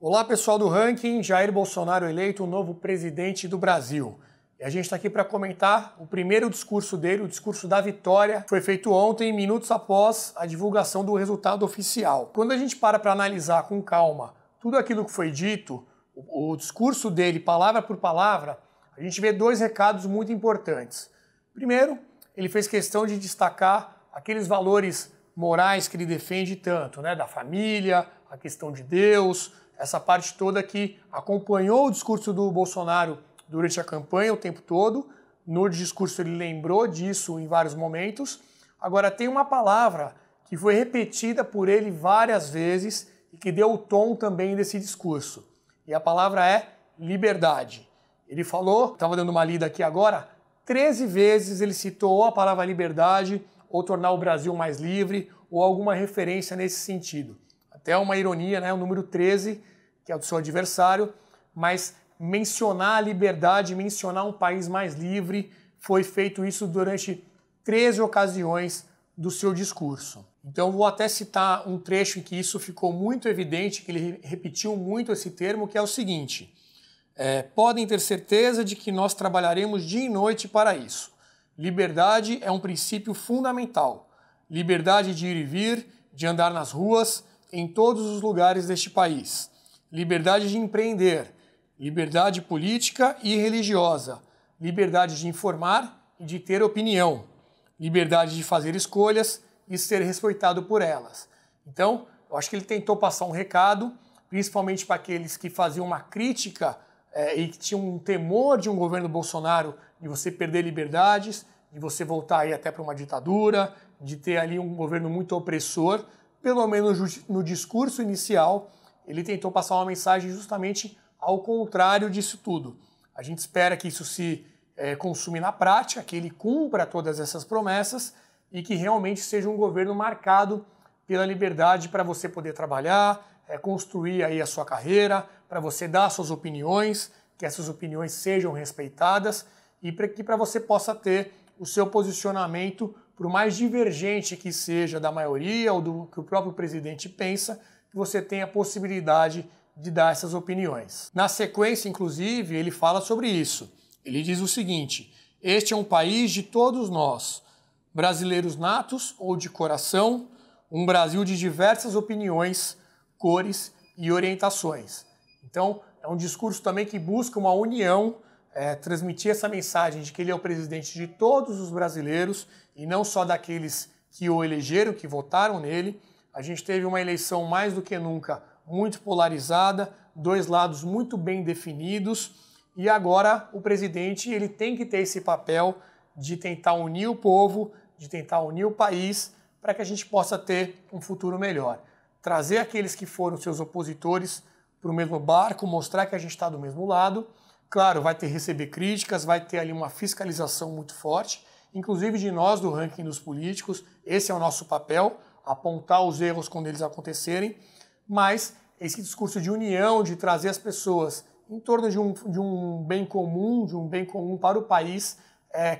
Olá pessoal do Ranking, Jair Bolsonaro eleito o novo presidente do Brasil. E a gente está aqui para comentar o primeiro discurso dele, o discurso da vitória, foi feito ontem, minutos após a divulgação do resultado oficial. Quando a gente para analisar com calma tudo aquilo que foi dito, o discurso dele, palavra por palavra, a gente vê dois recados muito importantes. Primeiro, ele fez questão de destacar aqueles valores morais que ele defende tanto, né, da família, a questão de Deus, essa parte toda que acompanhou o discurso do Bolsonaro durante a campanha o tempo todo. No discurso ele lembrou disso em vários momentos. Agora tem uma palavra que foi repetida por ele várias vezes e que deu o tom também desse discurso. E a palavra é liberdade. Ele falou, estava dando uma lida aqui agora, 13 vezes ele citou a palavra liberdade, ou tornar o Brasil mais livre, ou alguma referência nesse sentido. Até uma ironia, né? O número 13, que é o do seu adversário, mas mencionar a liberdade, mencionar um país mais livre, foi feito isso durante 13 ocasiões do seu discurso. Então vou até citar um trecho em que isso ficou muito evidente, que ele repetiu muito esse termo, que é o seguinte: podem ter certeza de que nós trabalharemos dia e noite para isso. Liberdade é um princípio fundamental. Liberdade de ir e vir, de andar nas ruas, em todos os lugares deste país. Liberdade de empreender, liberdade política e religiosa, liberdade de informar e de ter opinião, liberdade de fazer escolhas e ser respeitado por elas. Então, eu acho que ele tentou passar um recado, principalmente para aqueles que faziam uma crítica e que tinham um temor de um governo Bolsonaro, de você perder liberdades, de você voltar aí até para uma ditadura, de ter ali um governo muito opressor. Pelo menos no discurso inicial, ele tentou passar uma mensagem justamente ao contrário disso tudo. A gente espera que isso se consuma na prática, que ele cumpra todas essas promessas e que realmente seja um governo marcado pela liberdade para você poder trabalhar, construir aí a sua carreira, para você dar suas opiniões, que essas opiniões sejam respeitadas e para você possa ter o seu posicionamento, por mais divergente que seja da maioria ou do que o próprio presidente pensa, que você tenha a possibilidade de dar essas opiniões. Na sequência, inclusive, ele fala sobre isso. Ele diz o seguinte: este é um país de todos nós, brasileiros natos ou de coração, um Brasil de diversas opiniões, cores e orientações. Então, é um discurso também que busca uma união, transmitir essa mensagem de que ele é o presidente de todos os brasileiros e não só daqueles que o elegeram, que votaram nele. A gente teve uma eleição mais do que nunca muito polarizada, dois lados muito bem definidos, e agora o presidente ele tem que ter esse papel de tentar unir o povo, de tentar unir o país, para que a gente possa ter um futuro melhor. Trazer aqueles que foram seus opositores para o mesmo barco, mostrar que a gente está do mesmo lado. Claro, vai ter que receber críticas, vai ter ali uma fiscalização muito forte, inclusive de nós do ranking dos políticos. Esse é o nosso papel, apontar os erros quando eles acontecerem, mas esse discurso de união, de trazer as pessoas em torno de um bem comum para o país,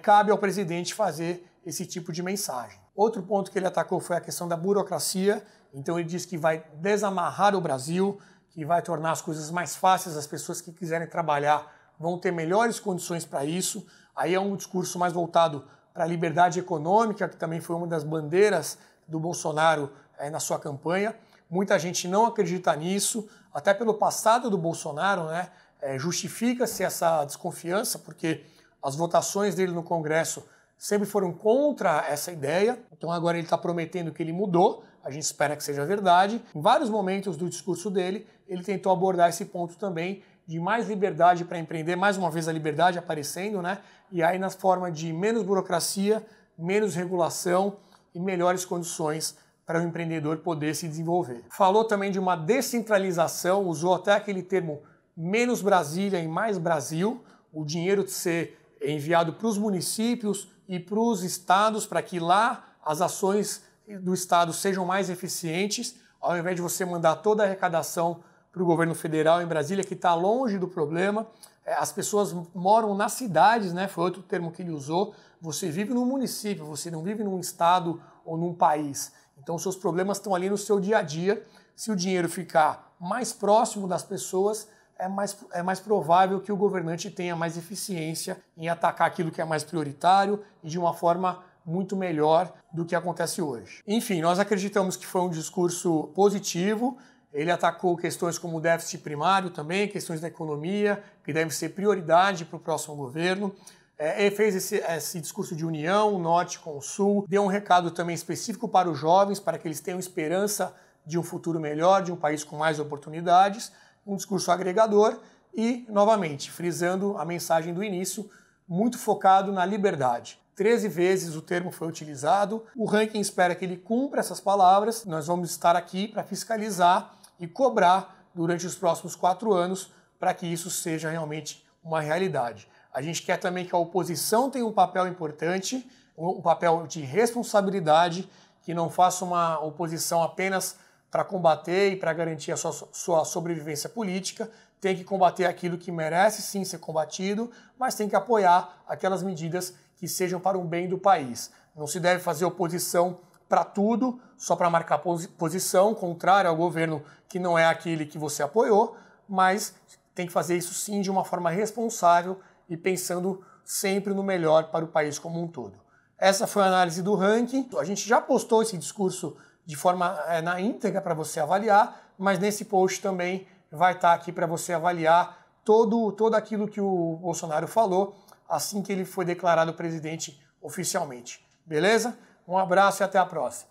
cabe ao presidente fazer esse tipo de mensagem. Outro ponto que ele atacou foi a questão da burocracia. Então ele disse que vai desamarrar o Brasil, que vai tornar as coisas mais fáceis, as pessoas que quiserem trabalhar vão ter melhores condições para isso. Aí é um discurso mais voltado para a liberdade econômica, que também foi uma das bandeiras do Bolsonaro na sua campanha. Muita gente não acredita nisso, até pelo passado do Bolsonaro, né? Justifica-se essa desconfiança, porque as votações dele no Congresso sempre foram contra essa ideia. Então agora ele está prometendo que ele mudou, a gente espera que seja verdade. Em vários momentos do discurso dele, ele tentou abordar esse ponto também de mais liberdade para empreender, mais uma vez a liberdade aparecendo, né? E aí na forma de menos burocracia, menos regulação e melhores condições para o empreendedor poder se desenvolver. Falou também de uma descentralização, usou até aquele termo menos Brasília e mais Brasil, o dinheiro ser enviado para os municípios e para os estados, para que lá as ações do estado sejam mais eficientes, ao invés de você mandar toda a arrecadação para o governo federal em Brasília, que está longe do problema. As pessoas moram nas cidades, né? Foi outro termo que ele usou. Você vive num município, você não vive num estado ou num país. Então, seus problemas estão ali no seu dia a dia. Se o dinheiro ficar mais próximo das pessoas, é mais provável que o governante tenha mais eficiência em atacar aquilo que é mais prioritário e de uma forma muito melhor do que acontece hoje. Enfim, nós acreditamos que foi um discurso positivo. Ele atacou questões como o déficit primário também, questões da economia, que devem ser prioridade para o próximo governo. Ele fez esse discurso de união, o norte com o sul, deu um recado também específico para os jovens, para que eles tenham esperança de um futuro melhor, de um país com mais oportunidades, um discurso agregador e, novamente, frisando a mensagem do início, muito focado na liberdade. 13 vezes o termo foi utilizado, o ranking espera que ele cumpra essas palavras, nós vamos estar aqui para fiscalizar e cobrar durante os próximos 4 anos para que isso seja realmente uma realidade. A gente quer também que a oposição tenha um papel importante, um papel de responsabilidade, que não faça uma oposição apenas para combater e para garantir a sua sobrevivência política, tem que combater aquilo que merece sim ser combatido, mas tem que apoiar aquelas medidas que sejam para o bem do país. Não se deve fazer oposição para tudo, só para marcar posição, contrária ao governo que não é aquele que você apoiou, mas tem que fazer isso sim de uma forma responsável e pensando sempre no melhor para o país como um todo. Essa foi a análise do ranking. A gente já postou esse discurso de forma na íntegra para você avaliar, mas nesse post também vai estar aqui para você avaliar todo aquilo que o Bolsonaro falou assim que ele foi declarado presidente oficialmente. Beleza? Um abraço e até a próxima.